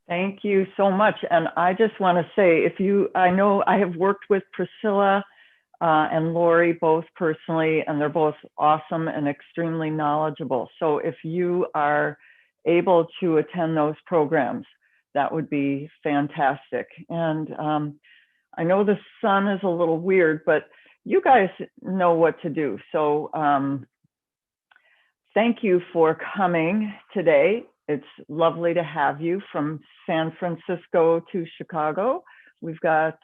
Thank you so much. And I just want to say, I know I have worked with Priscilla and Lori both personally, and they're both awesome and extremely knowledgeable. So if you are able to attend those programs, that would be fantastic. And I know the sun is a little weird, but you guys know what to do. So thank you for coming today. It's lovely to have you from San Francisco to Chicago. We've got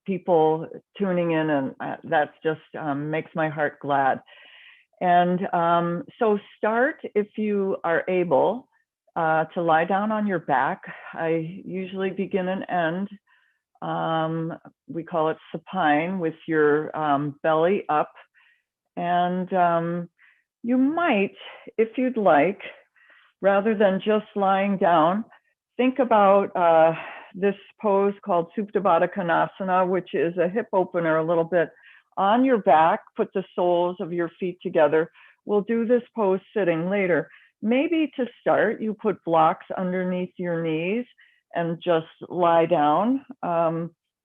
people tuning in, and that just makes my heart glad. And so start, if you are able, to lie down on your back. I usually begin and end. We call it supine, with your belly up. And you might, if you'd like, rather than just lying down, think about this pose called Supta Baddha Konasana, which is a hip opener a little bit. On your back, put the soles of your feet together. We'll do this pose sitting later. Maybe to start, you put blocks underneath your knees and just lie down.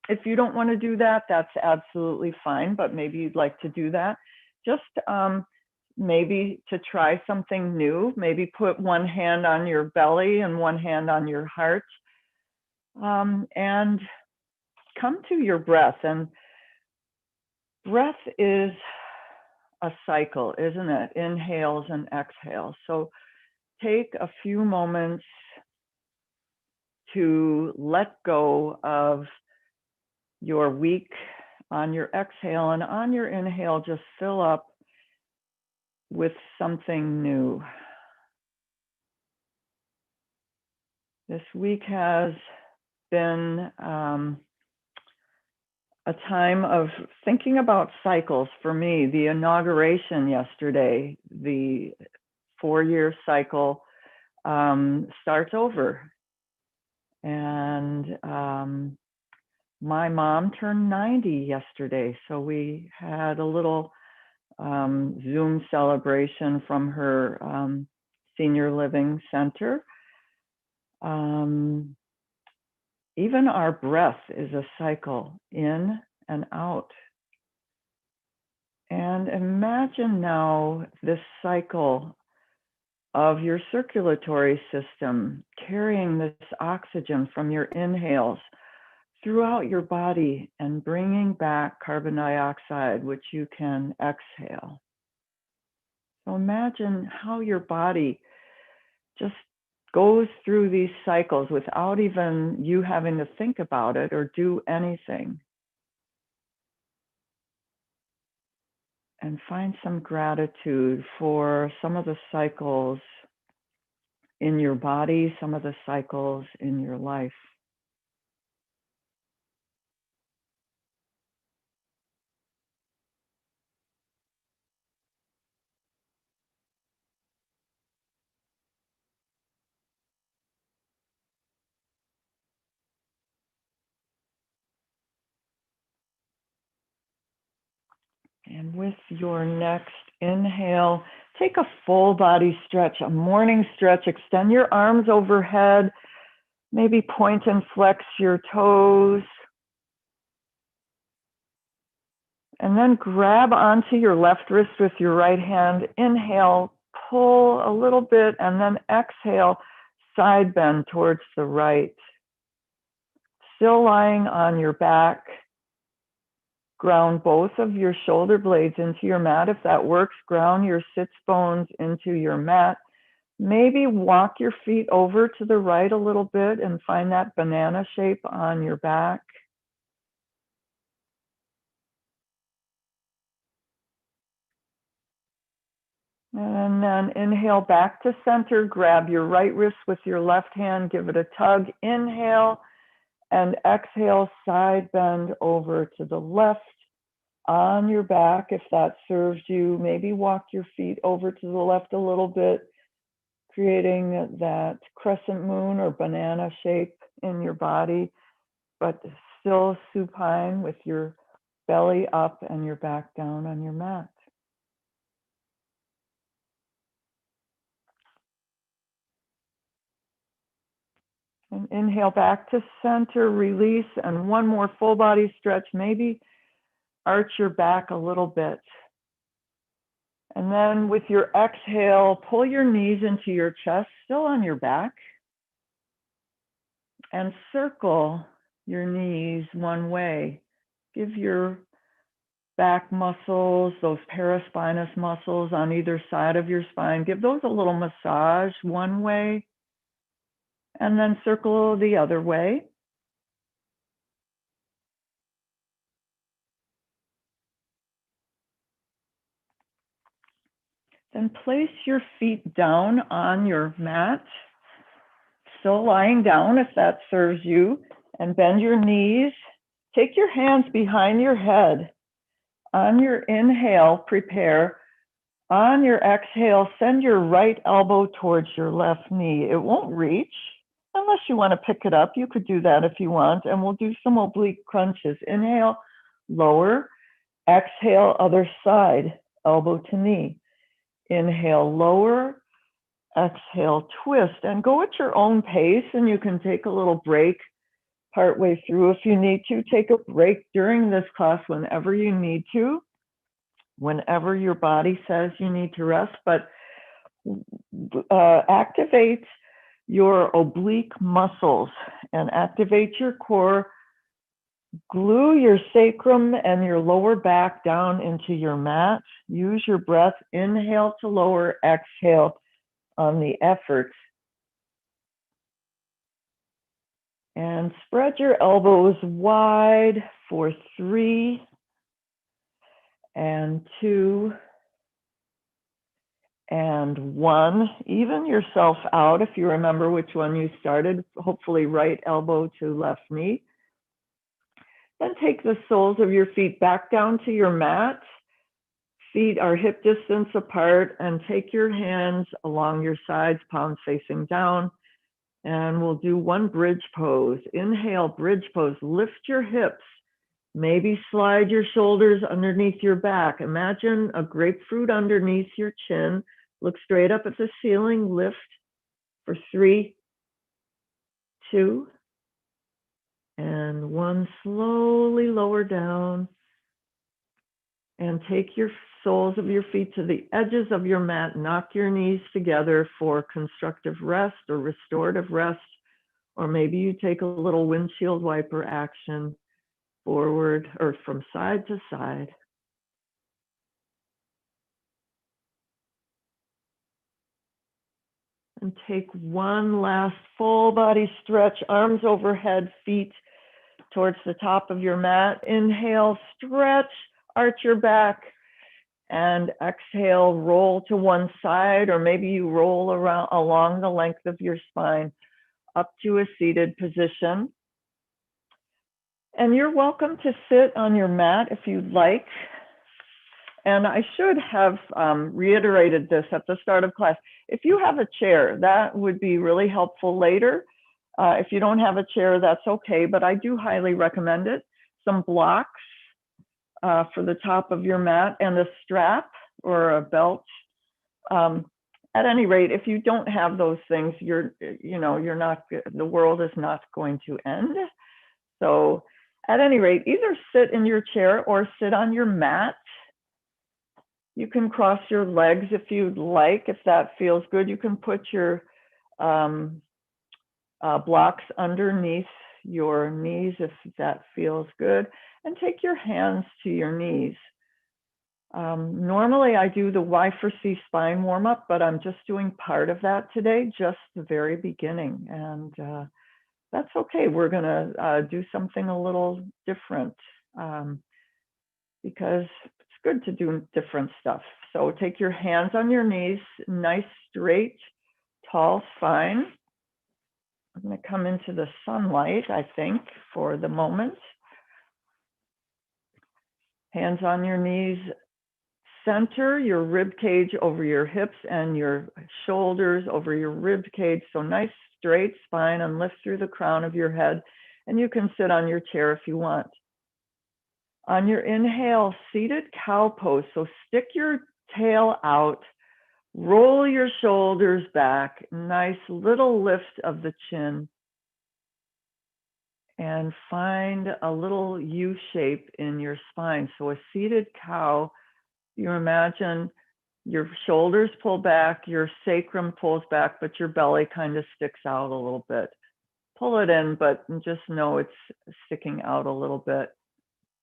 If you don't want to do that, that's absolutely fine, but maybe you'd like to do that. Just maybe to try something new, maybe put one hand on your belly and one hand on your heart, and come to your breath. And breath is a cycle, isn't it? Inhales and exhales. So take a few moments to let go of your week on your exhale, and on your inhale, just fill up with something new. This week has been a time of thinking about cycles for me. The inauguration yesterday, the 4-year cycle starts over. And my mom turned 90 yesterday, so we had a little Zoom celebration from her senior living center. Even our breath is a cycle, in and out. And imagine now this cycle of your circulatory system carrying this oxygen from your inhales throughout your body and bringing back carbon dioxide, which you can exhale. So imagine how your body just goes through these cycles without even you having to think about it or do anything. And find some gratitude for some of the cycles in your body, some of the cycles in your life. And with your next inhale, take a full body stretch, a morning stretch. Extend your arms overhead. Maybe point and flex your toes. And then grab onto your left wrist with your right hand. Inhale, pull a little bit, and then exhale, side bend towards the right. Still lying on your back. Ground both of your shoulder blades into your mat. If that works, ground your sits bones into your mat. Maybe walk your feet over to the right a little bit and find that banana shape on your back. And then inhale back to center. Grab your right wrist with your left hand. Give it a tug. Inhale and exhale, side bend over to the left. On your back, if that serves you, maybe walk your feet over to the left a little bit, creating that crescent moon or banana shape in your body, but still supine with your belly up and your back down on your mat. And inhale back to center, release, and one more full body stretch. Maybe arch your back a little bit. And then with your exhale, pull your knees into your chest, still on your back. And circle your knees one way. Give your back muscles, those paraspinous muscles on either side of your spine, give those a little massage one way, and then circle the other way. Then place your feet down on your mat, still lying down if that serves you, and bend your knees. Take your hands behind your head. On your inhale, prepare. On your exhale, send your right elbow towards your left knee. It won't reach unless you want to pick it up. You could do that if you want, and we'll do some oblique crunches. Inhale, lower. Exhale, other side, elbow to knee. Inhale, lower. Exhale, twist, and go at your own pace, and you can take a little break partway through if you need to. Take a break during this class whenever you need to, whenever your body says you need to rest, but activate your oblique muscles and activate your core. Glue your sacrum and your lower back down into your mat. Use your breath. Inhale to lower, exhale on the effort. And spread your elbows wide for 3 and 2 and 1. Even yourself out if you remember which one you started. Hopefully right elbow to left knee. Then take the soles of your feet back down to your mat. Feet are hip distance apart, and take your hands along your sides, palms facing down. And we'll do one bridge pose. Inhale, bridge pose. Lift your hips. Maybe slide your shoulders underneath your back. Imagine a grapefruit underneath your chin. Look straight up at the ceiling. Lift for 3, 2, and 1. Slowly lower down. And take your soles of your feet to the edges of your mat. Knock your knees together for constructive rest or restorative rest. Or maybe you take a little windshield wiper action forward or from side to side. And take one last full body stretch, arms overhead, feet towards the top of your mat. Inhale, stretch, arch your back. And exhale, roll to one side, or maybe you roll around along the length of your spine up to a seated position. And you're welcome to sit on your mat if you'd like. And I should have reiterated this at the start of class. If you have a chair, that would be really helpful later. If you don't have a chair, that's okay, but I do highly recommend it. Some blocks for the top of your mat and a strap or a belt. At any rate, if you don't have those things, you're not, the world is not going to end. So at any rate, either sit in your chair or sit on your mat. You can cross your legs if you'd like, if that feels good. You can put your blocks underneath your knees if that feels good, and take your hands to your knees. Normally I do the Y4C spine warm up, but I'm just doing part of that today, just the very beginning. And that's okay. We're gonna do something a little different because it's good to do different stuff. So take your hands on your knees, nice, straight, tall spine. I'm gonna come into the sunlight, I think, for the moment. Hands on your knees, center your rib cage over your hips and your shoulders over your rib cage. So nice straight spine, and lift through the crown of your head. And you can sit on your chair if you want. On your inhale, seated cow pose. So stick your tail out, roll your shoulders back, nice little lift of the chin. and find a little U shape in your spine. So a seated cow, you imagine your shoulders pull back, your sacrum pulls back, but your belly kind of sticks out a little bit. Pull it in, but just know it's sticking out a little bit.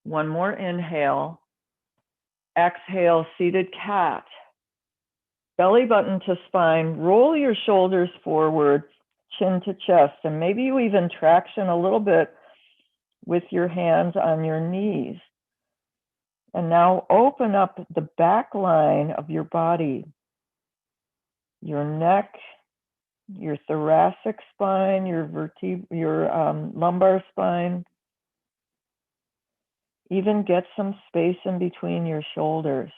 One more inhale. Exhale, seated cat. Belly button to spine. Roll your shoulders forward, chin to chest, and maybe you even traction a little bit with your hands on your knees. And now open up the back line of your body, your neck, your thoracic spine, your lumbar spine. Even get some space in between your shoulders.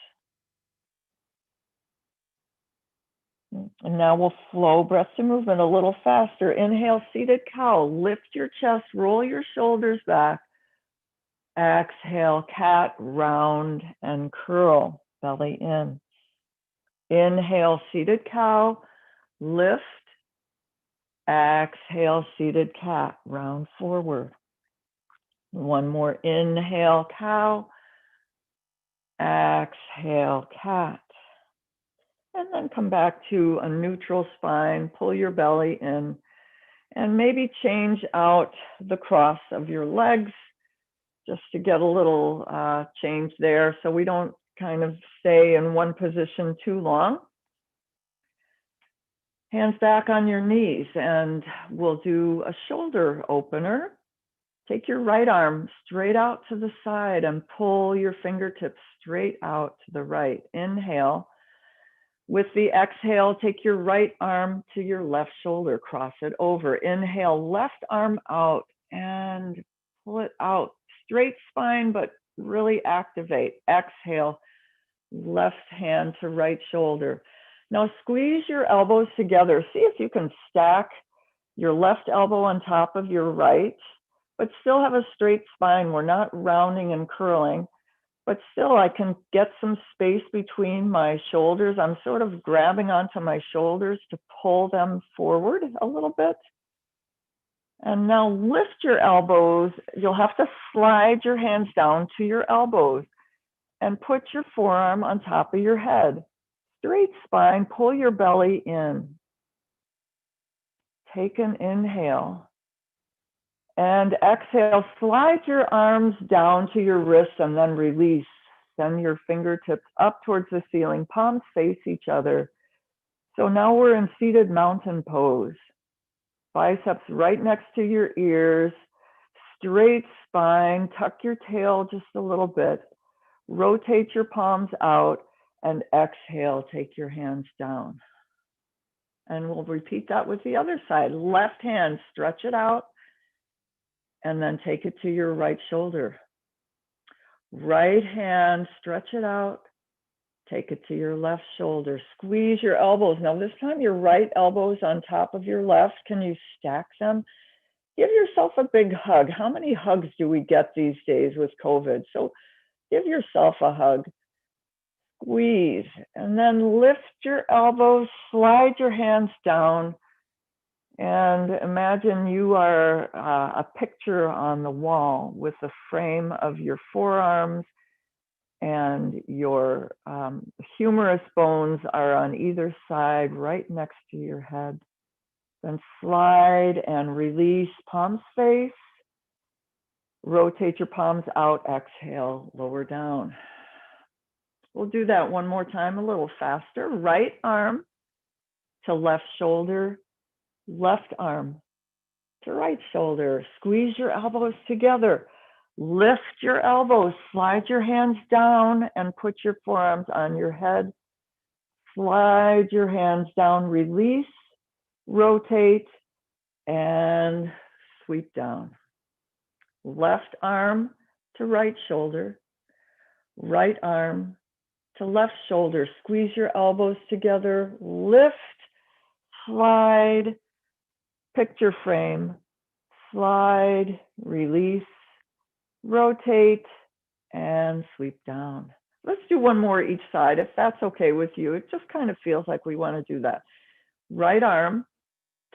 And now we'll flow breath to movement a little faster. Inhale, seated cow. Lift your chest, roll your shoulders back. Exhale, cat, round and curl, belly in. Inhale, seated cow. Lift. Exhale, seated cat, round forward. One more inhale, cow. Exhale, cat. And then come back to a neutral spine, pull your belly in, and maybe change out the cross of your legs just to get a little change there so we don't kind of stay in one position too long. Hands back on your knees, and we'll do a shoulder opener. Take your right arm straight out to the side and pull your fingertips straight out to the right. Inhale. With the exhale, take your right arm to your left shoulder, cross it over. Inhale, left arm out and pull it out. Straight spine, but really activate. Exhale, left hand to right shoulder. Now squeeze your elbows together. See if you can stack your left elbow on top of your right, but still have a straight spine. We're not rounding and curling, but still I can get some space between my shoulders. I'm sort of grabbing onto my shoulders to pull them forward a little bit. And now lift your elbows. You'll have to slide your hands down to your elbows and put your forearm on top of your head. Straight spine, pull your belly in. Take an inhale. And exhale, slide your arms down to your wrists and then release. Send your fingertips up towards the ceiling, palms face each other. So now we're in seated mountain pose. Biceps right next to your ears, straight spine, tuck your tail just a little bit. Rotate your palms out and exhale, take your hands down. And we'll repeat that with the other side. Left hand, stretch it out. And then take it to your right shoulder. Right hand, stretch it out. Take it to your left shoulder. Squeeze your elbows. Now this time your right elbow's on top of your left. Can you stack them? Give yourself a big hug. How many hugs do we get these days with COVID? So give yourself a hug. Squeeze. And then lift your elbows, slide your hands down. And imagine you are a picture on the wall with the frame of your forearms, and your humerus bones are on either side, right next to your head. Then slide and release, palms face. Rotate your palms out, exhale, lower down. We'll do that one more time, a little faster. Right arm to left shoulder. Left arm to right shoulder. Squeeze your elbows together. Lift your elbows. Slide your hands down and put your forearms on your head. Slide your hands down. Release, rotate, and sweep down. Left arm to right shoulder. Right arm to left shoulder. Squeeze your elbows together. Lift, slide, picture frame, slide, release, rotate, and sweep down. Let's do one more each side, if that's okay with you. It just kind of feels like we want to do that. Right arm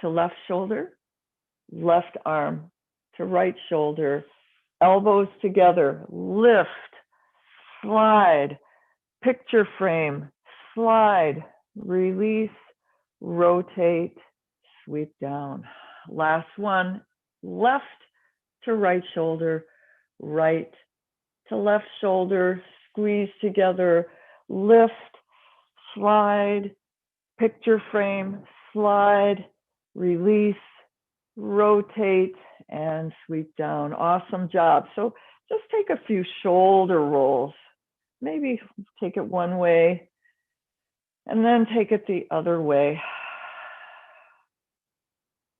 to left shoulder, left arm to right shoulder, elbows together, lift, slide, picture frame, slide, release, rotate, sweep down. Last one, left to right shoulder, right to left shoulder, squeeze together, lift, slide, picture frame, slide, release, rotate, and sweep down. Awesome job. So just take a few shoulder rolls. Maybe take it one way and then take it the other way.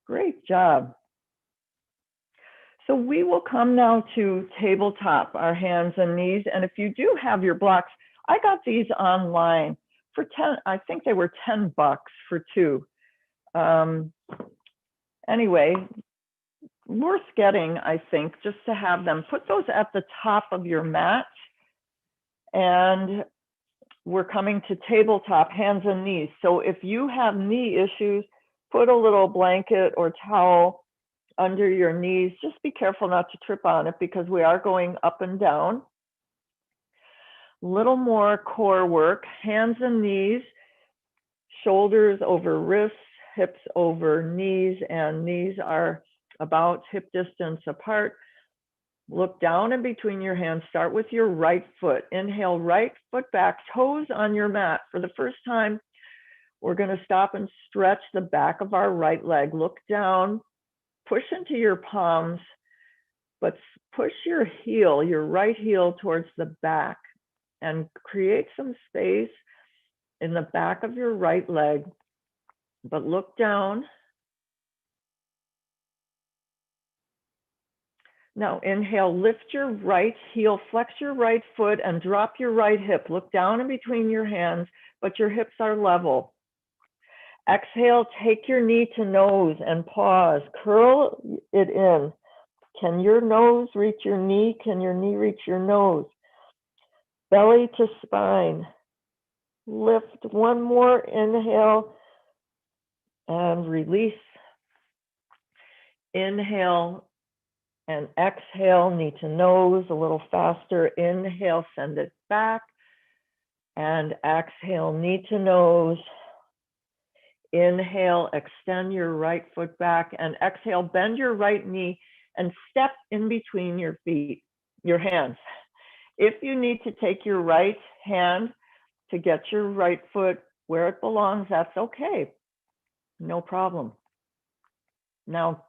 Great job. So we will come now to tabletop, our hands and knees. And if you do have your blocks, I got these online for 10, I think they were $10 for two. Anyway, worth getting, I think, just to have them. Put those at the top of your mat. And we're coming to tabletop, hands and knees. So if you have knee issues, put a little blanket or towel under your knees. Just be careful not to trip on it because we are going up and down. Little more core work, hands and knees, shoulders over wrists, hips over knees, and knees are about hip distance apart. Look down in between your hands. Start with your right foot. Inhale, right foot back, toes on your mat. For the first time, we're going to stop and stretch the back of our right leg. Look down, push into your palms, but push your heel, your right heel towards the back and create some space in the back of your right leg. But look down. Now inhale, lift your right heel, flex your right foot and drop your right hip. Look down in between your hands, but your hips are level. Exhale, take your knee to nose and pause. Curl it in. Can your nose reach your knee? Can your knee reach your nose? Belly to spine. Lift. One more inhale and release. Inhale and exhale, knee to nose, a little faster. Inhale, send it back. And exhale, knee to nose. Inhale, extend your right foot back. And exhale, bend your right knee and step in between your feet, your hands. If you need to take your right hand to get your right foot where it belongs, that's okay. No problem. Now,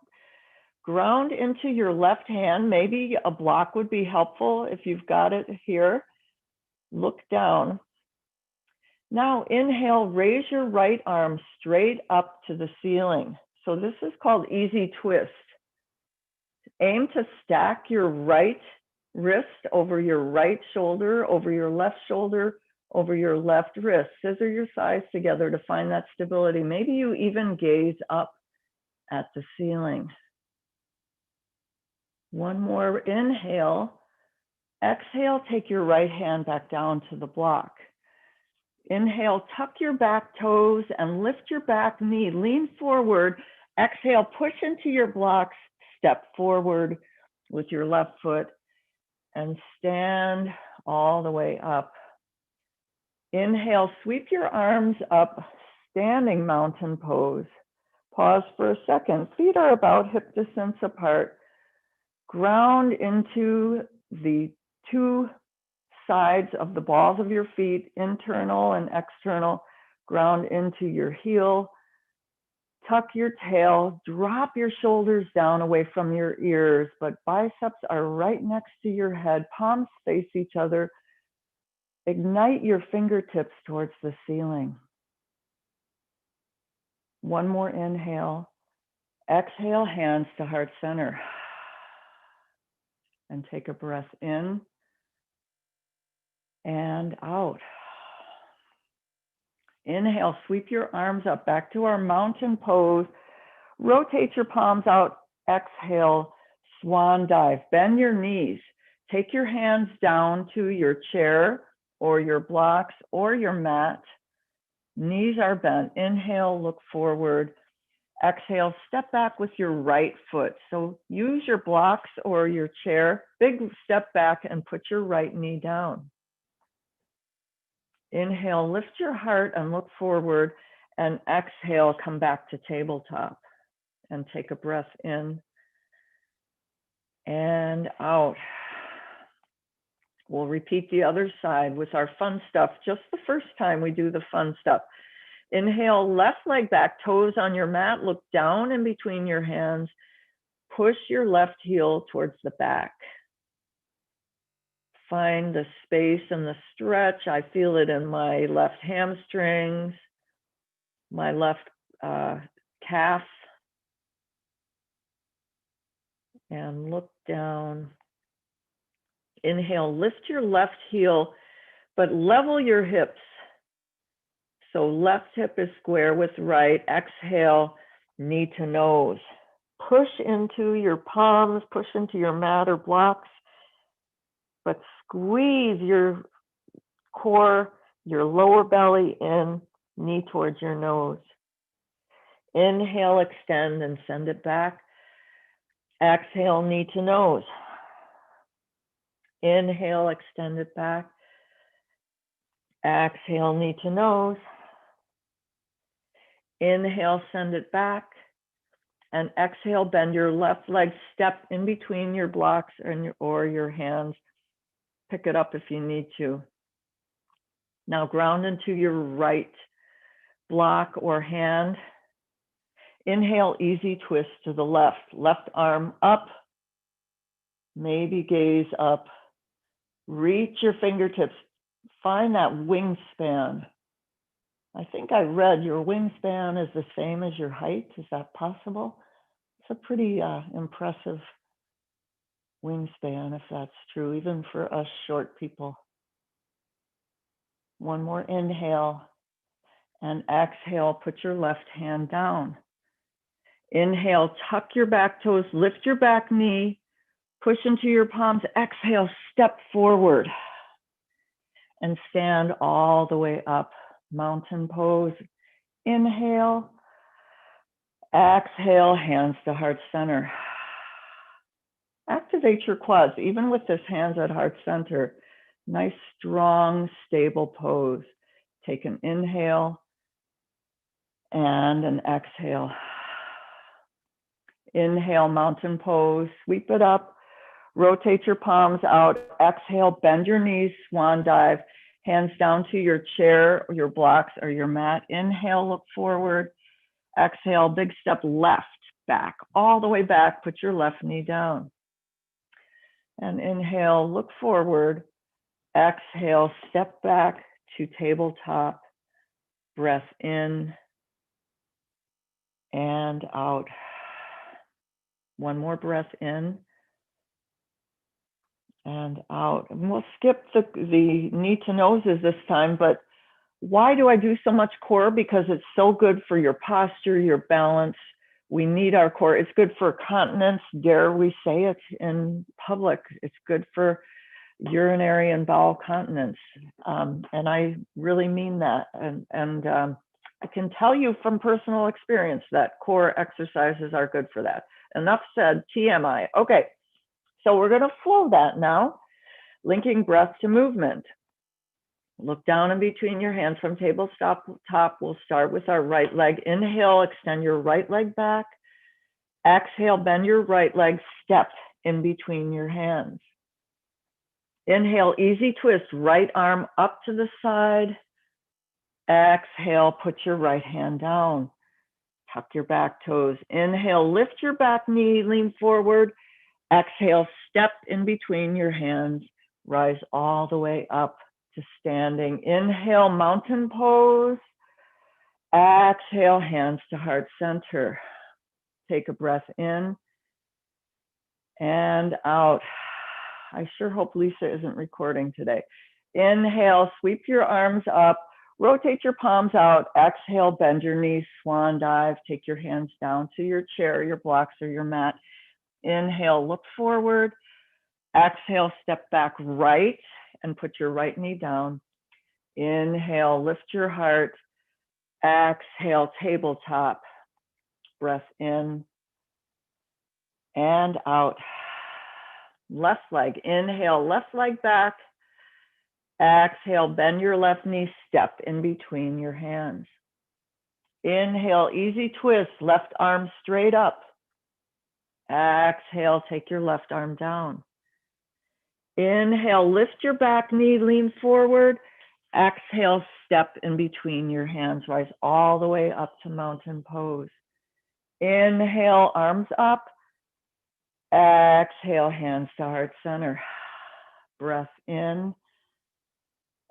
ground into your left hand. Maybe a block would be helpful if you've got it here. Look down. Now inhale, raise your right arm straight up to the ceiling. So this is called easy twist. Aim to stack your right wrist over your right shoulder, over your left shoulder, over your left wrist. Scissor your thighs together to find that stability. Maybe you even gaze up at the ceiling. One more inhale. Exhale, take your right hand back down to the block. Inhale, tuck your back toes and lift your back knee. Lean forward. Exhale, push into your blocks. Step forward with your left foot and stand all the way up. Inhale, sweep your arms up, standing mountain pose. Pause for a second. Feet are about hip distance apart. Ground into the two sides of the balls of your feet, internal and external. Ground into your heel. Tuck your tail, drop your shoulders down away from your ears, but biceps are right next to your head. Palms face each other. Ignite your fingertips towards the ceiling. One more inhale. Exhale, hands to heart center. And take a breath in and out. Inhale, sweep your arms up back to our mountain pose. Rotate your palms out. Exhale, swan dive. Bend your knees. Take your hands down to your chair or your blocks or your mat. Knees are bent. Inhale, look forward. Exhale, step back with your right foot. So use your blocks or your chair. Big step back and put your right knee down. Inhale, lift your heart and look forward. And exhale, come back to tabletop. And take a breath in and out. We'll repeat the other side with our fun stuff. Just the first time we do the fun stuff. Inhale, left leg back, toes on your mat. Look down in between your hands. Push your left heel towards the back. Find the space and the stretch. I feel it in my left hamstrings, my left calf. And look down. Inhale, lift your left heel, but level your hips. So left hip is square with right. Exhale, knee to nose. Push into your palms, push into your mat or blocks, but squeeze your core, your lower belly in, knee towards your nose. Inhale, extend and send it back. Exhale, knee to nose. Inhale, extend it back. Exhale, knee to nose. Inhale, send it back. And exhale, bend your left leg, step in between your blocks or your hands. Pick it up if you need to. Now ground into your right block or hand. Inhale, easy twist to the left. Left arm up. Maybe gaze up. Reach your fingertips. Find that wingspan. I think I read your wingspan is the same as your height. Is that possible? It's a pretty impressive wingspan, if that's true, even for us short people. One more inhale and exhale, put your left hand down. Inhale, tuck your back toes, lift your back knee, push into your palms. Exhale, step forward and stand all the way up. Mountain pose. Inhale. Exhale, hands to heart center. Activate your quads, even with this hands at heart center. Nice, strong, stable pose. Take an inhale and an exhale. Inhale, mountain pose. Sweep it up. Rotate your palms out. Exhale, bend your knees, swan dive. Hands down to your chair, or your blocks, or your mat. Inhale, look forward. Exhale, big step left, back, all the way back. Put your left knee down. And inhale, look forward. Exhale, step back to tabletop. Breath in and out. One more breath in and out. And we'll skip the knee to noses this time, but why do I do so much core? Because it's so good for your posture, your balance. We need our core. It's good for continence. Dare we say it in public? It's good for urinary and bowel continence. And I really mean that. And I can tell you from personal experience that core exercises are good for that. Enough said, TMI. Okay, so we're going to flow that now, linking breath to movement. Look down in between your hands from tabletop. We'll start with our right leg. Inhale, extend your right leg back. Exhale, bend your right leg, step in between your hands. Inhale, easy twist, right arm up to the side. Exhale, put your right hand down. Tuck your back toes. Inhale, lift your back knee, lean forward. Exhale, step in between your hands. Rise all the way up to standing. Inhale, mountain pose. Exhale, hands to heart center. Take a breath in and out. I sure hope Lisa isn't recording today. Inhale, sweep your arms up. Rotate your palms out. Exhale, bend your knees, swan dive. Take your hands down to your chair, your blocks, or your mat. Inhale, look forward. Exhale, step back right and put your right knee down. Inhale, lift your heart. Exhale, tabletop. breath in and out. Left leg, inhale, left leg back. Exhale, bend your left knee, step in between your hands. Inhale, easy twist, left arm straight up. Exhale, take your left arm down. Inhale, lift your back knee, lean forward. Exhale, step in between your hands, rise all the way up to mountain pose. Inhale, arms up. Exhale, hands to heart center. Breath in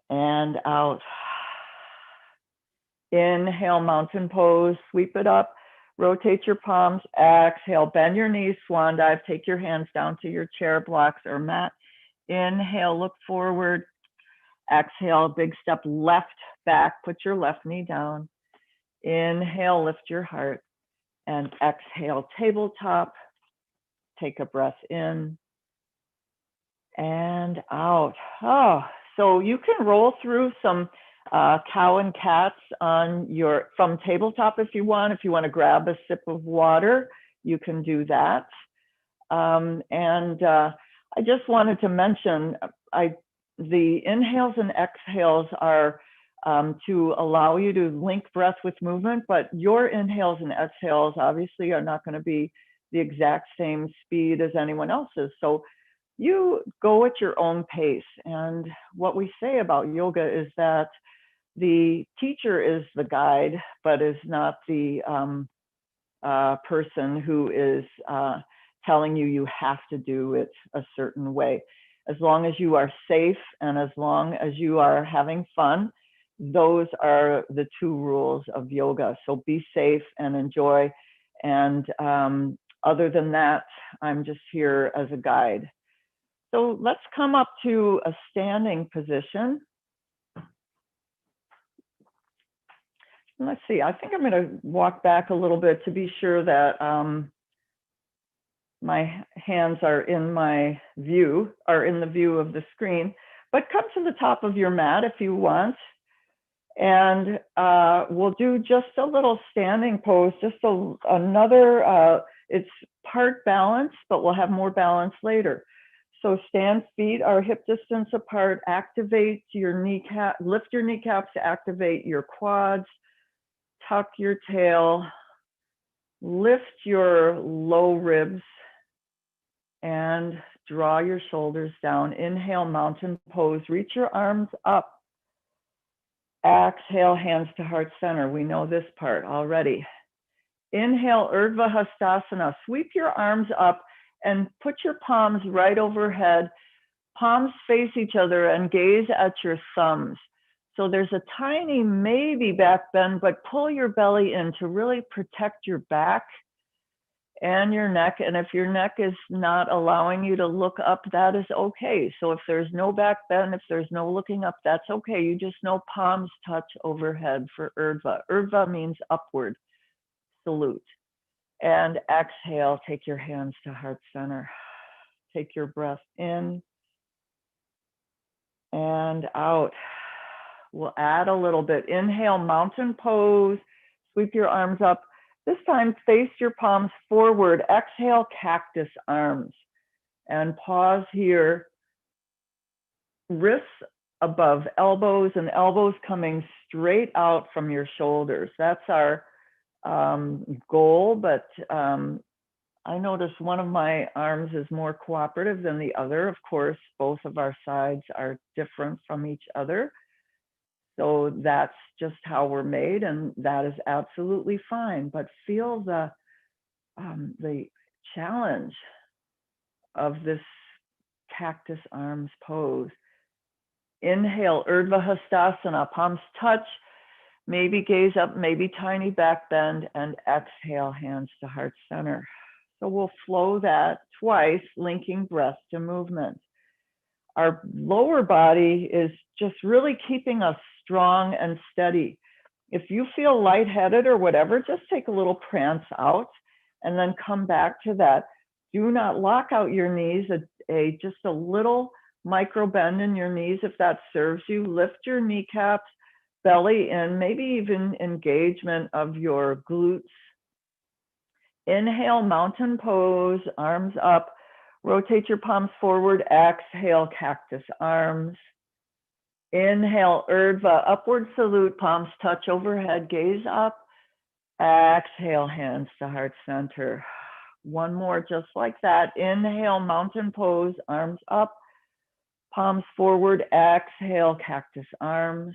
and out. Inhale, mountain pose, sweep it up, rotate your palms. Exhale, bend your knees, swan dive, take your hands down to your chair blocks or mat. Inhale, look forward. Exhale, big step left back, put your left knee down. Inhale, lift your heart. And exhale, tabletop. Take a breath in and out. Oh, so you can roll through some cow and cats on your from tabletop if you want. If you want to grab a sip of water, you can do that. I just wanted to mention, the inhales and exhales are to allow you to link breath with movement, but your inhales and exhales obviously are not going to be the exact same speed as anyone else's. So you go at your own pace. And what we say about yoga is that the teacher is the guide, but is not the person who is telling you you have to do it a certain way. As long as you are safe and as long as you are having fun, those are the two rules of yoga. So be safe and enjoy. And other than that, I'm just here as a guide. So let's come up to a standing position. Let's see, I think I'm going to walk back a little bit to be sure that my hands are in my view, are in the view of the screen. But come to the top of your mat if you want. And we'll do just a little standing pose, just another, it's part balance, but we'll have more balance later. So stand, feet are hip distance apart, activate your kneecap, lift your kneecaps to activate your quads, tuck your tail, lift your low ribs, and draw your shoulders down. Inhale, mountain pose, reach your arms up. Exhale, hands to heart center. We know this part already. Inhale, Urdhva Hastasana. Sweep your arms up and put your palms right overhead. Palms face each other and gaze at your thumbs. So there's a tiny maybe back bend, but pull your belly in to really protect your back and your neck. And if your neck is not allowing you to look up, that is okay. So if there's no back bend, if there's no looking up, that's okay. You just know palms touch overhead for Urdhva. Urdhva means upward, salute. And exhale, take your hands to heart center. Take your breath in and out. We'll add a little bit. Inhale, mountain pose. Sweep your arms up. This time, face your palms forward. Exhale, cactus arms. And pause here. Wrists above elbows and elbows coming straight out from your shoulders. That's our goal, but I notice one of my arms is more cooperative than the other. Of course, both of our sides are different from each other. So that's just how we're made, and that is absolutely fine. But feel the challenge of this cactus arms pose. Inhale, Urdhva Hastasana, palms touch, maybe gaze up, maybe tiny back bend, and exhale, hands to heart center. So we'll flow that twice, linking breath to movement. Our lower body is just really keeping us strong and steady. If you feel lightheaded or whatever, just take a little prance out and then come back to that. Do not lock out your knees, just a little micro bend in your knees if that serves you. Lift your kneecaps, belly in, maybe even engagement of your glutes Inhale, mountain pose, arms up. Rotate your palms forward. Exhale, cactus arms. Inhale, Urdhva, upward salute, palms touch overhead, gaze up. Exhale, hands to heart center. One more just like that. Inhale, mountain pose, arms up, palms forward. Exhale, cactus arms.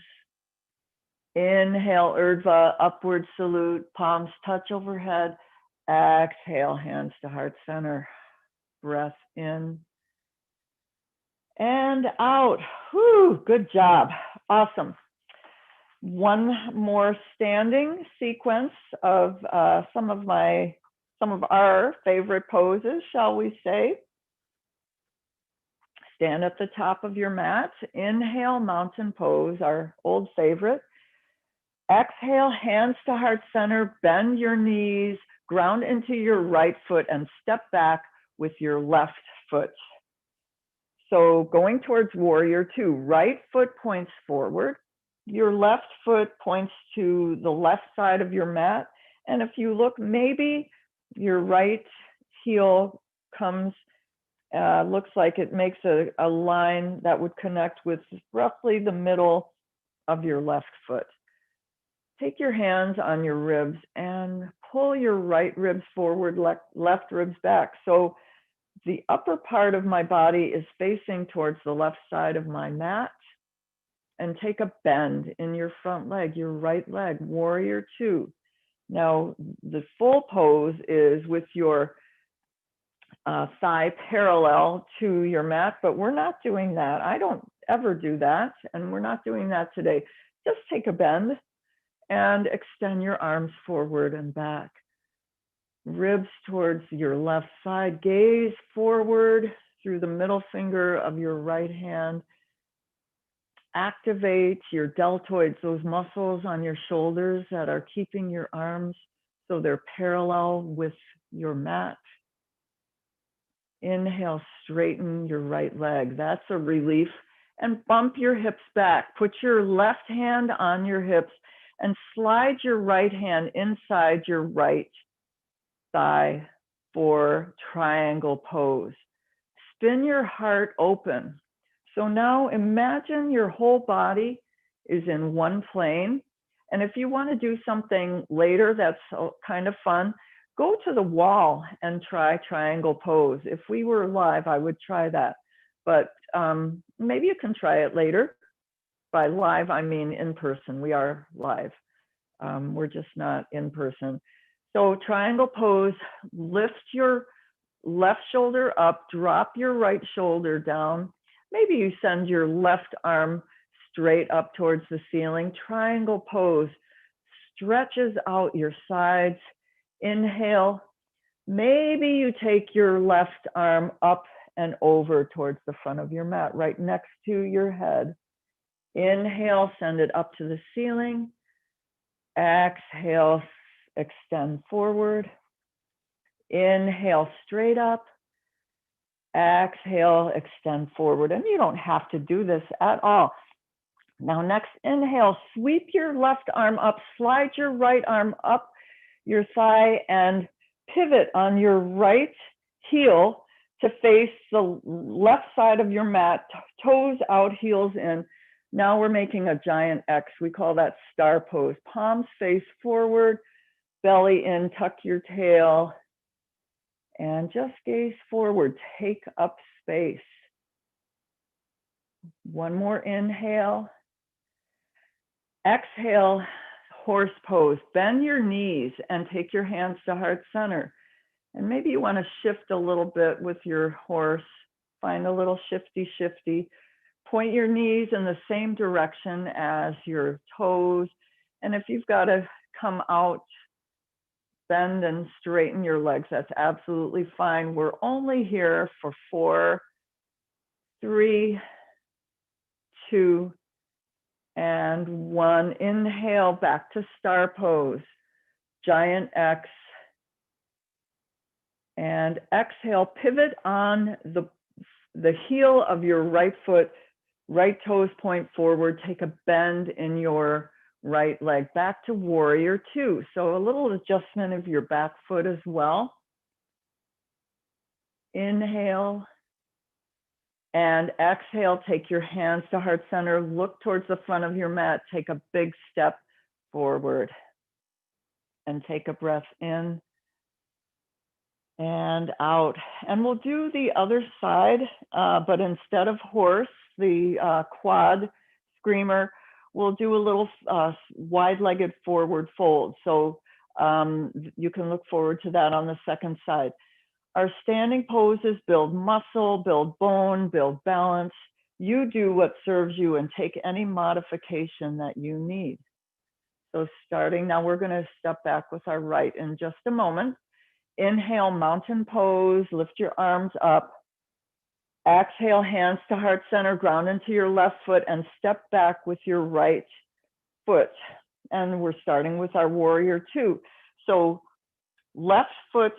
Inhale, Urdhva, upward salute, palms touch overhead. Exhale, hands to heart center. Breath in and out. Whew, good job. Awesome. One more standing sequence of some of our favorite poses, shall we say. Stand at the top of your mat. Inhale, mountain pose, our old favorite. Exhale, hands to heart center, bend your knees, ground into your right foot and step back with your left foot. So going towards warrior two, right foot points forward, your left foot points to the left side of your mat. And if you look, maybe your right heel comes, looks like it makes a line that would connect with roughly the middle of your left foot. Take your hands on your ribs and pull your right ribs forward, left ribs back. So the upper part of my body is facing towards the left side of my mat. And take a bend in your front leg, your right leg, warrior two. Now, the full pose is with your thigh parallel to your mat, but we're not doing that. I don't ever do that, and we're not doing that today. Just take a bend and extend your arms forward and back. Ribs towards your left side, gaze forward through the middle finger of your right hand. Activate your deltoids, those muscles on your shoulders that are keeping your arms so they're parallel with your mat. Inhale, straighten your right leg. That's a relief. And bump your hips back. Put your left hand on your hips and slide your right hand inside your right thigh for triangle pose. Spin your heart open. So now imagine your whole body is in one plane. And if you want to do something later that's kind of fun, go to the wall and try triangle pose. If we were live, I would try that. But maybe you can try it later. By live, I mean in person. We are live. We're just not in person. So triangle pose, lift your left shoulder up, drop your right shoulder down. Maybe you send your left arm straight up towards the ceiling. Triangle pose stretches out your sides. Inhale. Maybe you take your left arm up and over towards the front of your mat, right next to your head. Inhale, send it up to the ceiling. Exhale, extend forward. Inhale, straight up. Exhale, extend forward. And you don't have to do this at all. Now next, inhale, sweep your left arm up, slide your right arm up your thigh and pivot on your right heel to face the left side of your mat, toes out, heels in. Now we're making a giant X. We call that star pose. Palms face forward, belly in, tuck your tail, and just gaze forward. Take up space. One more inhale. Exhale, horse pose. Bend your knees and take your hands to heart center. And maybe you want to shift a little bit with your horse. Find a little shifty. Point your knees in the same direction as your toes. And if you've got to come out, bend and straighten your legs, that's absolutely fine. We're only here for 4, 3, 2, and 1. Inhale, back to star pose, giant X. And exhale, pivot on the heel of your right foot, right toes point forward. Take a bend in your right leg back to warrior two. So a little adjustment of your back foot as well. Inhale and exhale, take your hands to heart center, look towards the front of your mat, take a big step forward and take a breath in and out. And we'll do the other side, but instead of horse, the quad screamer, we'll do a little wide-legged forward fold. So you can look forward to that on the second side. Our standing poses build muscle, build bone, build balance. You do what serves you and take any modification that you need. So starting now, we're going to step back with our right in just a moment. Inhale, mountain pose, lift your arms up. Exhale, hands to heart center, ground into your left foot and step back with your right foot. And we're starting with our warrior two. So left foot,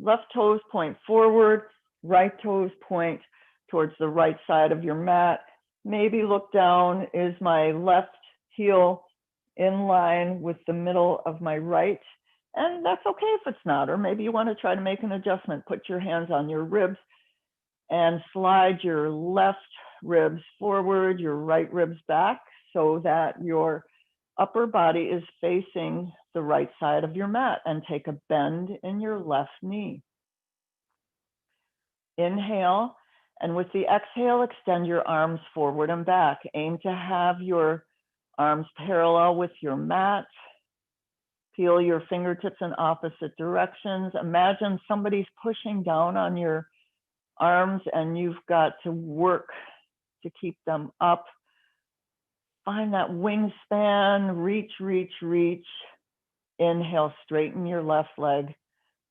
left toes point forward, right toes point towards the right side of your mat. Maybe look down, is my left heel in line with the middle of my right? And that's okay if it's not, or maybe you want to try to make an adjustment. Put your hands on your ribs and slide your left ribs forward, your right ribs back, so that your upper body is facing the right side of your mat, and take a bend in your left knee. Inhale, and with the exhale, extend your arms forward and back. Aim to have your arms parallel with your mat. Peel your fingertips in opposite directions. Imagine somebody's pushing down on your arms and you've got to work to keep them up. Find that wingspan, reach, reach, reach. Inhale, straighten your left leg.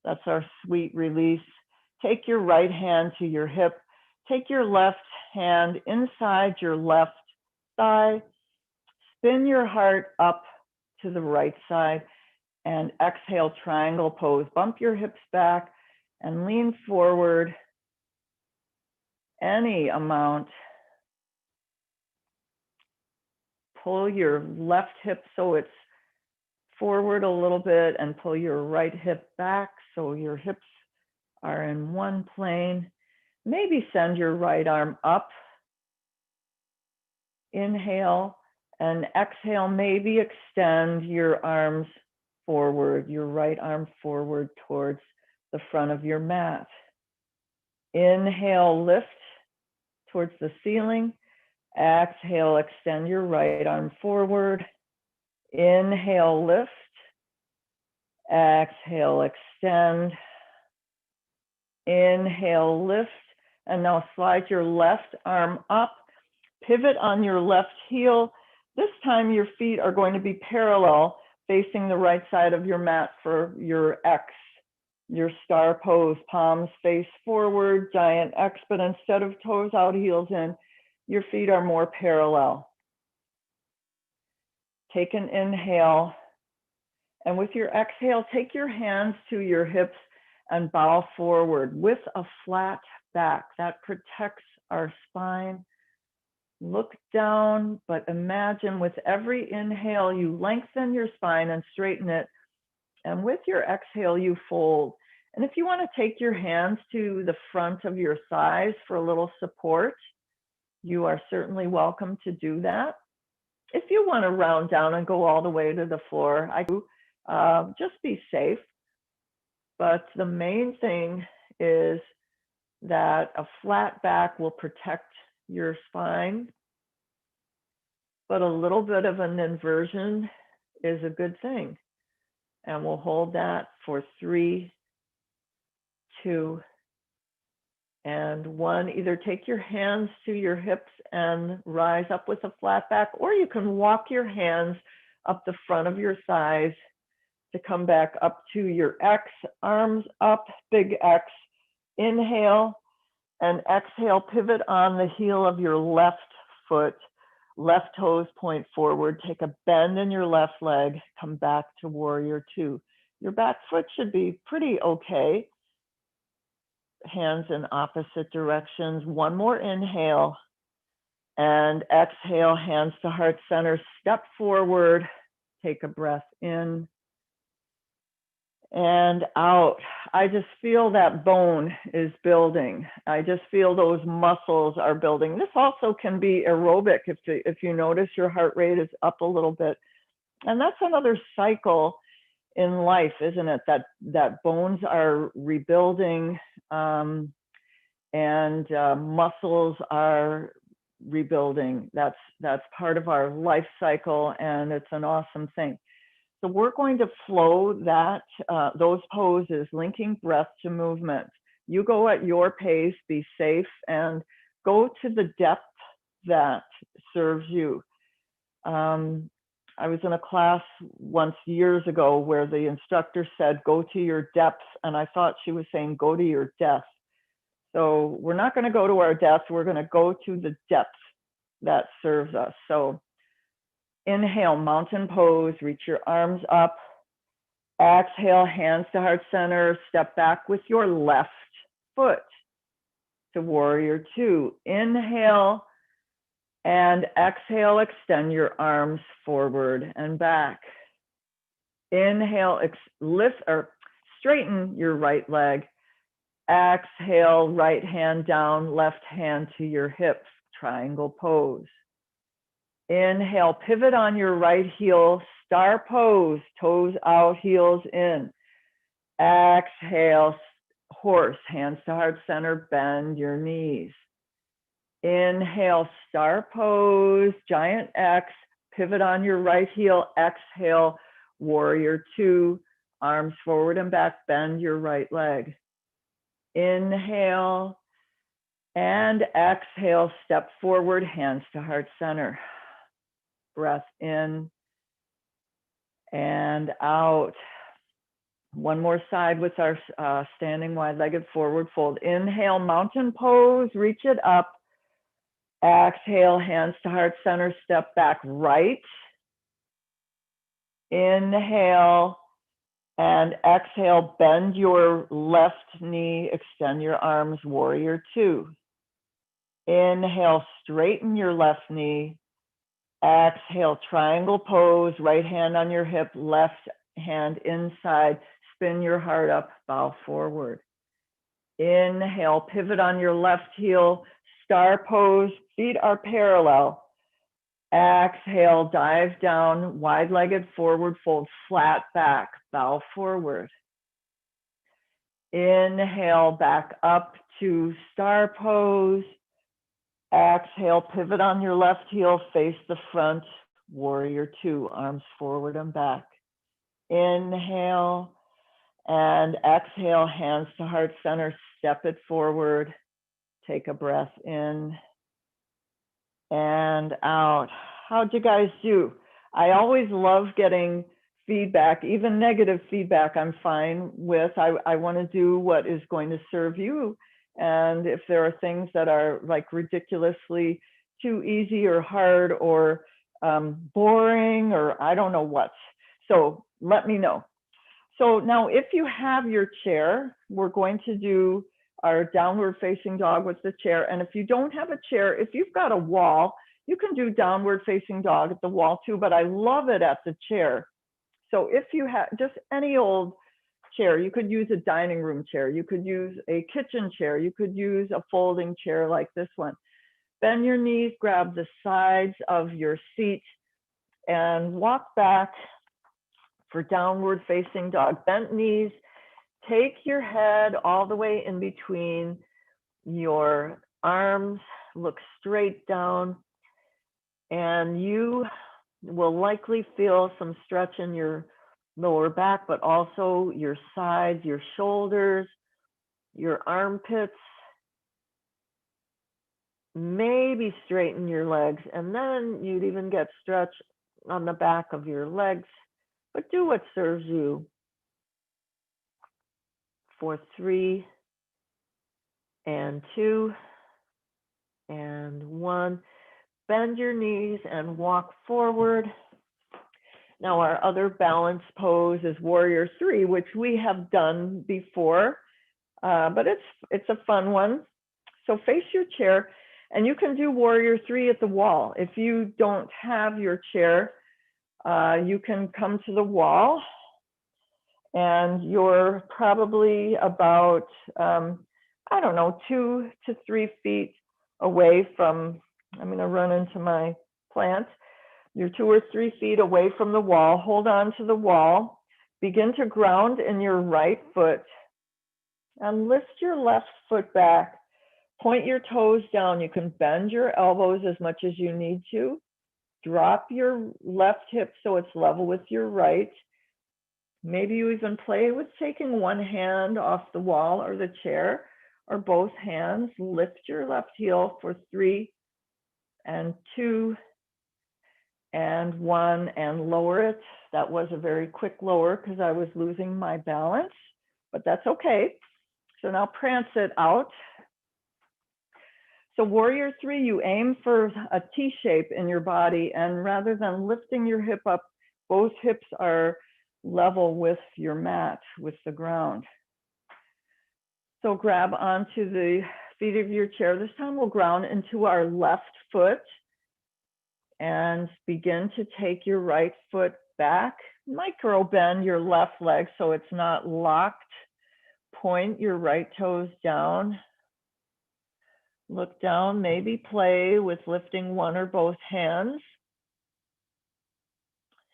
That's our sweet release. Take your right hand to your hip. Take your left hand inside your left thigh. Spin your heart up to the right side and exhale, triangle pose. Bump your hips back and lean forward any amount. Pull your left hip so it's forward a little bit and pull your right hip back so your hips are in one plane. Maybe send your right arm up. Inhale and exhale, maybe extend your arms forward, your right arm forward towards the front of your mat. Inhale, lift towards the ceiling. Exhale, extend your right arm forward. Inhale, lift. Exhale, extend. Inhale, lift. And now slide your left arm up. Pivot on your left heel. This time your feet are going to be parallel, facing the right side of your mat for your X, your star pose. Palms face forward, giant X, but instead of toes out, heels in, your feet are more parallel. Take an inhale, and with your exhale, take your hands to your hips and bow forward with a flat back. That protects our spine. Look down, but imagine with every inhale, you lengthen your spine and straighten it. And with your exhale, you fold. And if you want to take your hands to the front of your thighs for a little support, you are certainly welcome to do that. If you want to round down and go all the way to the floor, I do. Just be safe. But the main thing is that a flat back will protect your spine, but a little bit of an inversion is a good thing. And we'll hold that for 3, 2, and 1. Either take your hands to your hips and rise up with a flat back, or you can walk your hands up the front of your thighs to come back up to your X, arms up, big X. Inhale and exhale, pivot on the heel of your left foot. Left toes point forward, take a bend in your left leg, come back to warrior two. Your back foot should be pretty okay. Hands in opposite directions. One more inhale and exhale, hands to heart center, step forward, Take a breath in and out. I just feel that bone is building. I just feel those muscles are building. This also can be aerobic if you notice your heart rate is up a little bit. And that's another cycle in life, isn't it? That bones are rebuilding and muscles are rebuilding. That's part of our life cycle, and it's an awesome thing. So we're going to flow those poses, linking breath to movement. You go at your pace, be safe, and go to the depth that serves you. I was in a class once years ago where the instructor said, go to your depth, and I thought she was saying, go to your death. So we're not going to go to our death, we're going to go to the depth that serves us. So inhale, mountain pose, reach your arms up. Exhale, hands to heart center, step back with your left foot to warrior two. Inhale and exhale, extend your arms forward and back. Inhale, lift or straighten your right leg. Exhale, right hand down, left hand to your hips, triangle pose. Inhale, pivot on your right heel, star pose, toes out, heels in. Exhale, horse, hands to heart center, bend your knees. Inhale, star pose, giant X, pivot on your right heel. Exhale, warrior two, arms forward and back, bend your right leg. Inhale and exhale, step forward, hands to heart center. Breath in and out. One more side with our standing wide-legged forward fold. Inhale, mountain pose, reach it up. Exhale, hands to heart center, step back right. Inhale and exhale, bend your left knee, extend your arms, warrior two. Inhale, straighten your left knee. Exhale, triangle pose, right hand on your hip, left hand inside, spin your heart up, bow forward. Inhale, pivot on your left heel, star pose, feet are parallel. Exhale, dive down, wide-legged forward fold, flat back, bow forward. Inhale, back up to star pose. Exhale, pivot on your left heel, face the front, warrior two, arms forward and back. Inhale and exhale, hands to heart center, step it forward. Take a breath in and out. How'd you guys do? I always love getting feedback, even negative feedback I'm fine with. I want to do what is going to serve you. And if there are things that are like ridiculously too easy or hard or boring or I don't know what, so let me know. So now if you have your chair, we're going to do our downward facing dog with the chair. And if you don't have a chair, if you've got a wall, you can do downward facing dog at the wall too, but I love it at the chair. So if you have just any old chair, you could use a dining room chair, you could use a kitchen chair, you could use a folding chair like this one. Bend your knees, grab the sides of your seat and walk back for downward facing dog. Bent knees, take your head all the way in between your arms, look straight down, and you will likely feel some stretch in your lower back, but also your sides, your shoulders, your armpits. Maybe straighten your legs, and then you'd even get stretch on the back of your legs, but do what serves you. For 3 and 2 and 1. Bend your knees and walk forward. Now our other balance pose is warrior 3, which we have done before, but it's a fun one. So face your chair, and you can do warrior 3 at the wall. If you don't have your chair, You can come to the wall, and you're probably about, I don't know, 2 to 3 feet away from, I'm going to run into my plant. You're 2 or 3 feet away from the wall. Hold on to the wall. Begin to ground in your right foot and lift your left foot back. Point your toes down. You can bend your elbows as much as you need to. Drop your left hip so it's level with your right. Maybe you even play with taking one hand off the wall or the chair, or both hands. Lift your left heel for 3 and 2 and 1, and lower it. That was a very quick lower because I was losing my balance, but that's okay. So now prance it out. So warrior 3, you aim for a T shape in your body, and rather than lifting your hip up, both hips are level with your mat, with the ground. So grab onto the feet of your chair. This time we'll ground into our left foot and begin to take your right foot back. Micro bend your left leg so it's not locked. Point your right toes down. Look down, maybe play with lifting one or both hands.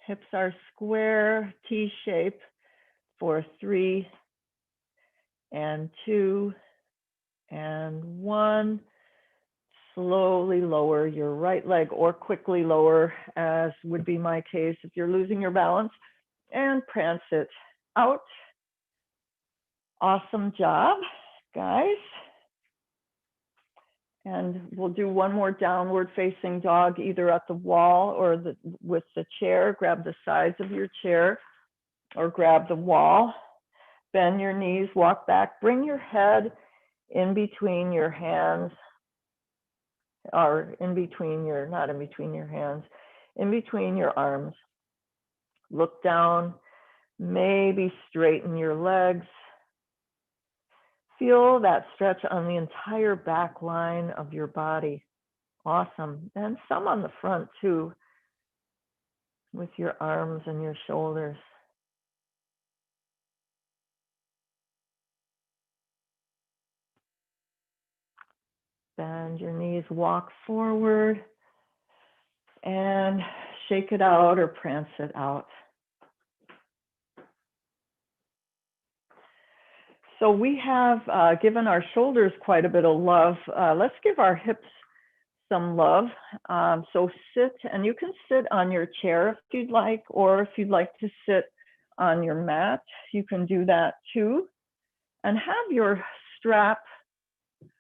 Hips are square, T shape for 3 and 2 and 1. Slowly lower your right leg, or quickly lower, as would be my case if you're losing your balance, and prance it out. Awesome job, guys. And we'll do one more downward facing dog, either at the wall or with the chair. Grab the sides of your chair or grab the wall. Bend your knees, walk back, bring your head in between your hands, or in between your, not in between your hands, in between your arms. Look down, maybe straighten your legs. Feel that stretch on the entire back line of your body. Awesome. And some on the front too, with your arms and your shoulders. Bend your knees, walk forward, and shake it out or prance it out. So we have given our shoulders quite a bit of love. Let's give our hips some love. So sit, and you can sit on your chair if you'd like, or if you'd like to sit on your mat, you can do that too. And have your strap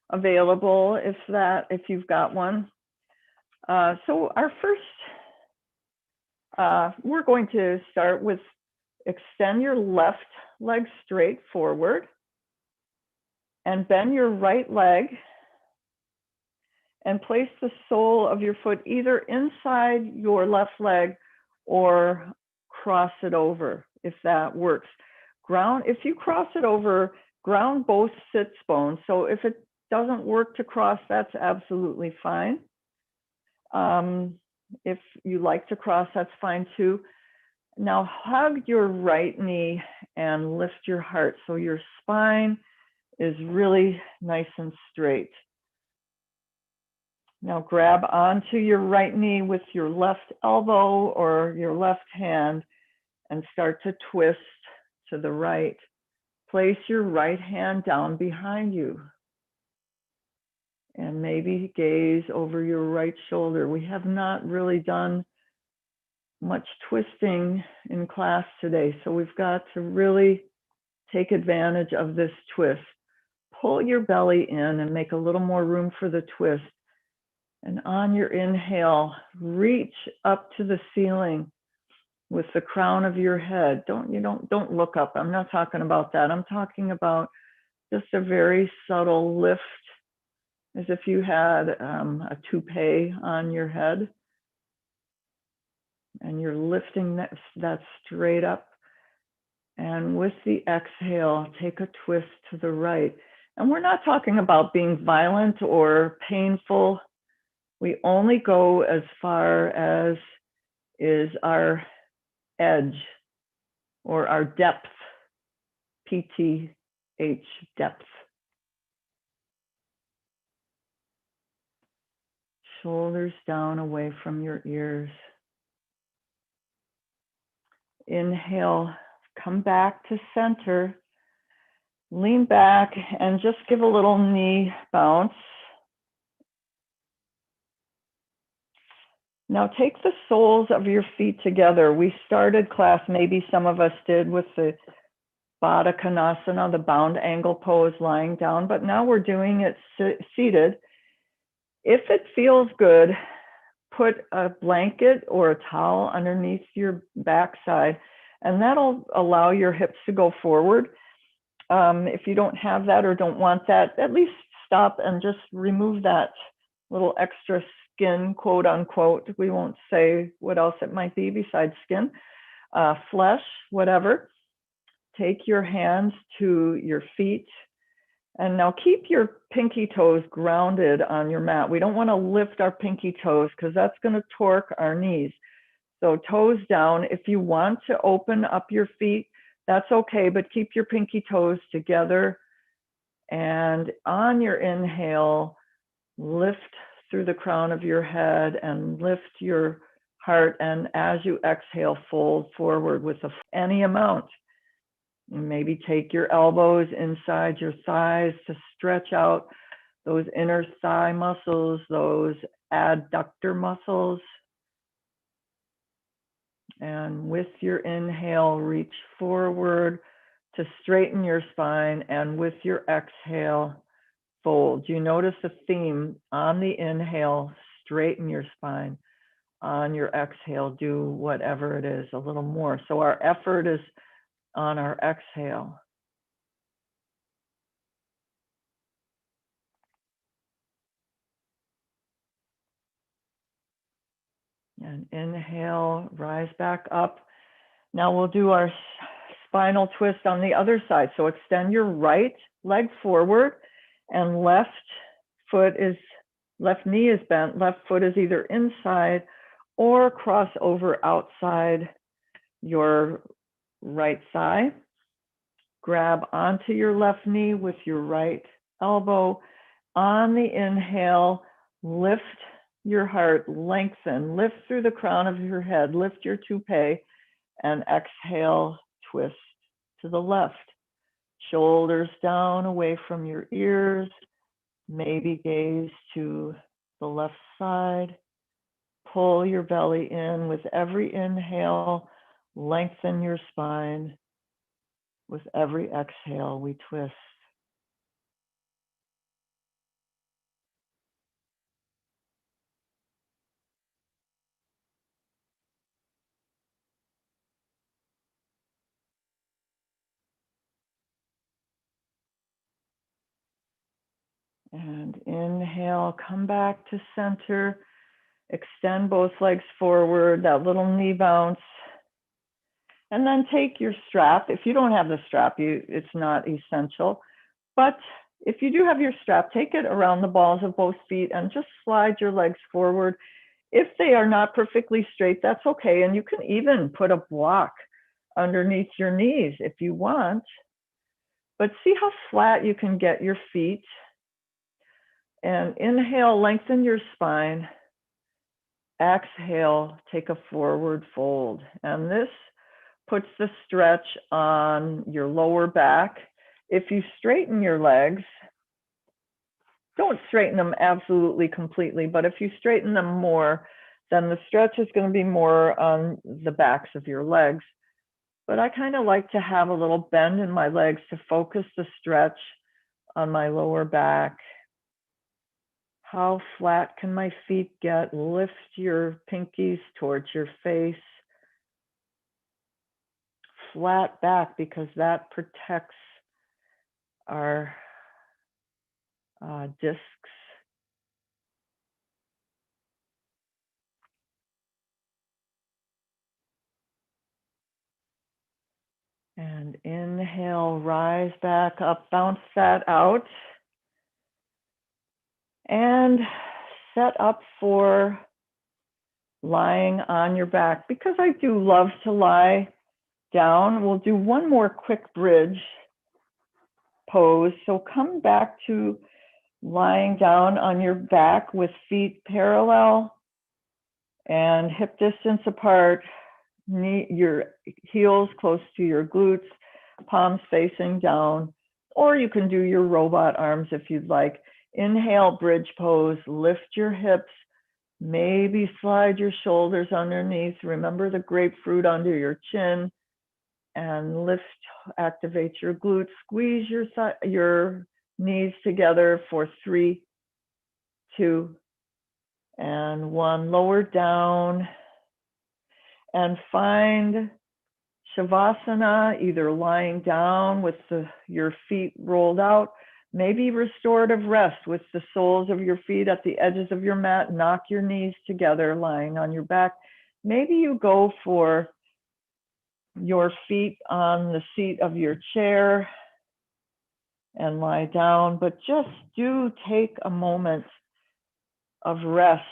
available if you've got one. So our first, we're going to start with extend your left leg straight forward and bend your right leg and place the sole of your foot either inside your left leg or cross it over, if that works. Ground, if you cross it over, ground both sits bones. So if it doesn't work to cross, that's absolutely fine. If you like to cross, that's fine too. Now hug your right knee and lift your heart so your spine is really nice and straight. Now grab onto your right knee with your left elbow or your left hand and start to twist to the right. Place your right hand down behind you and maybe gaze over your right shoulder. We have not really done much twisting in class today, so we've got to really take advantage of this twist. Pull your belly in and make a little more room for the twist. And on your inhale, reach up to the ceiling with the crown of your head. Don't look up. I'm not talking about that. I'm talking about just a very subtle lift, as if you had a toupee on your head. And you're lifting that straight up. And with the exhale, take a twist to the right. And we're not talking about being violent or painful. We only go as far as is our edge, or our depth, PTH, depth. Shoulders down away from your ears. Inhale, come back to center. Lean back and just give a little knee bounce. Now take the soles of your feet together. We started class, maybe some of us did, with the Baddha Konasana, the bound angle pose, lying down, but now we're doing it seated. If it feels good, put a blanket or a towel underneath your backside, and that'll allow your hips to go forward. If you don't have that or don't want that, at least stop and just remove that little extra skin, quote unquote. We won't say what else it might be besides skin, flesh, whatever. Take your hands to your feet. And now keep your pinky toes grounded on your mat. We don't want to lift our pinky toes because that's going to torque our knees. So toes down. If you want to open up your feet, that's okay, but keep your pinky toes together. And on your inhale, lift through the crown of your head and lift your heart. And as you exhale, fold forward with any amount. Maybe take your elbows inside your thighs to stretch out those inner thigh muscles, those adductor muscles. And with your inhale, reach forward to straighten your spine. And with your exhale, fold. You notice a theme on the inhale, straighten your spine. On your exhale, do whatever it is, a little more. So our effort is on our exhale. And inhale, rise back up. Now we'll do our spinal twist on the other side. So extend your right leg forward and left knee is bent, left foot is either inside or cross over outside your right thigh. Grab onto your left knee with your right elbow. On the inhale, lift your heart, lengthen, lift through the crown of your head, lift your toupee, and exhale, twist to the left. Shoulders down away from your ears, maybe gaze to the left side. Pull your belly in with every inhale, lengthen your spine. With every exhale, we twist. And inhale, come back to center. Extend both legs forward, that little knee bounce. And then take your strap. If you don't have the strap, it's not essential. But if you do have your strap, take it around the balls of both feet and just slide your legs forward. If they are not perfectly straight, that's okay. And you can even put a block underneath your knees if you want. But see how flat you can get your feet. And inhale, lengthen your spine. Exhale, take a forward fold. And this puts the stretch on your lower back. If you straighten your legs, don't straighten them absolutely completely, but if you straighten them more, then the stretch is going to be more on the backs of your legs. But I kind of like to have a little bend in my legs to focus the stretch on my lower back. How flat can my feet get? Lift your pinkies towards your face. Flat back, because that protects our discs. And inhale, rise back up, bounce that out. And set up for lying on your back. Because I do love to lie down, we'll do one more quick bridge pose. So come back to lying down on your back with feet parallel and hip distance apart, your heels close to your glutes, palms facing down, or you can do your robot arms if you'd like. Inhale, bridge pose, lift your hips, maybe slide your shoulders underneath. Remember the grapefruit under your chin, and lift, activate your glutes, squeeze your knees together for 3, 2, and 1. Lower down and find Shavasana, either lying down with your feet rolled out, maybe restorative rest with the soles of your feet at the edges of your mat. Knock your knees together, lying on your back. Maybe you go for your feet on the seat of your chair and lie down, but just do take a moment of rest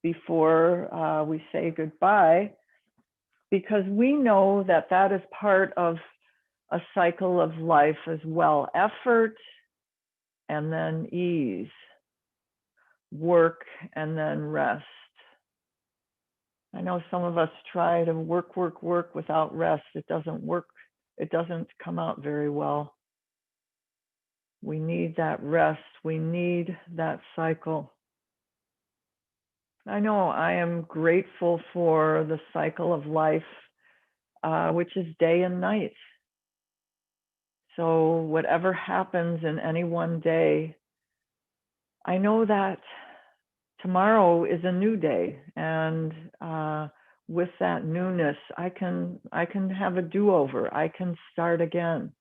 before we say goodbye, because we know that that is part of a cycle of life as well. Effort and then ease, work and then rest. I know some of us try to work without rest. It doesn't work. It doesn't come out very well. We need that rest. We need that cycle. I know I am grateful for the cycle of life, which is day and night. So whatever happens in any one day, I know that tomorrow is a new day, and with that newness, I can have a do-over. I can start again.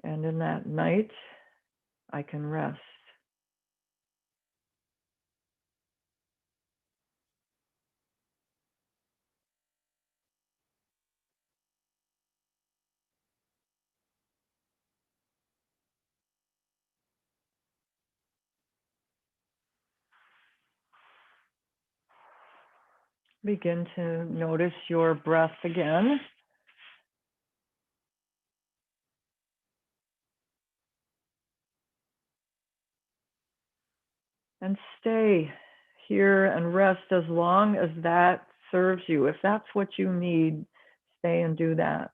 And in that night, I can rest. Begin to notice your breath again. And stay here and rest as long as that serves you. If that's what you need, stay and do that.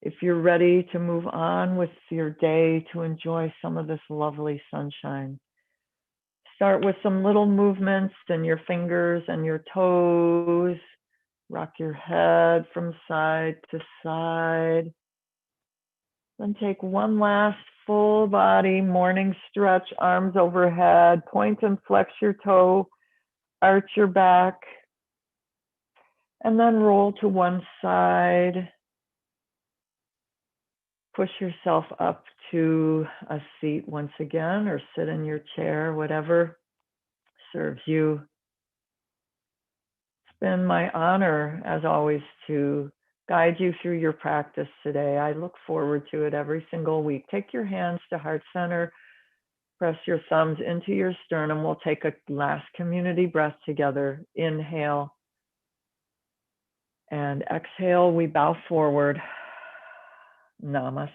If you're ready to move on with your day to enjoy some of this lovely sunshine, start with some little movements in your fingers and your toes. Rock your head from side to side. Then take one last full body morning stretch, arms overhead, point and flex your toe, arch your back, and then roll to one side. Push yourself up to a seat once again, or sit in your chair, whatever serves you. It's been my honor, as always, to guide you through your practice today. I look forward to it every single week. Take your hands to heart center, press your thumbs into your sternum. We'll take a last community breath together. Inhale and exhale. We bow forward. Namaste.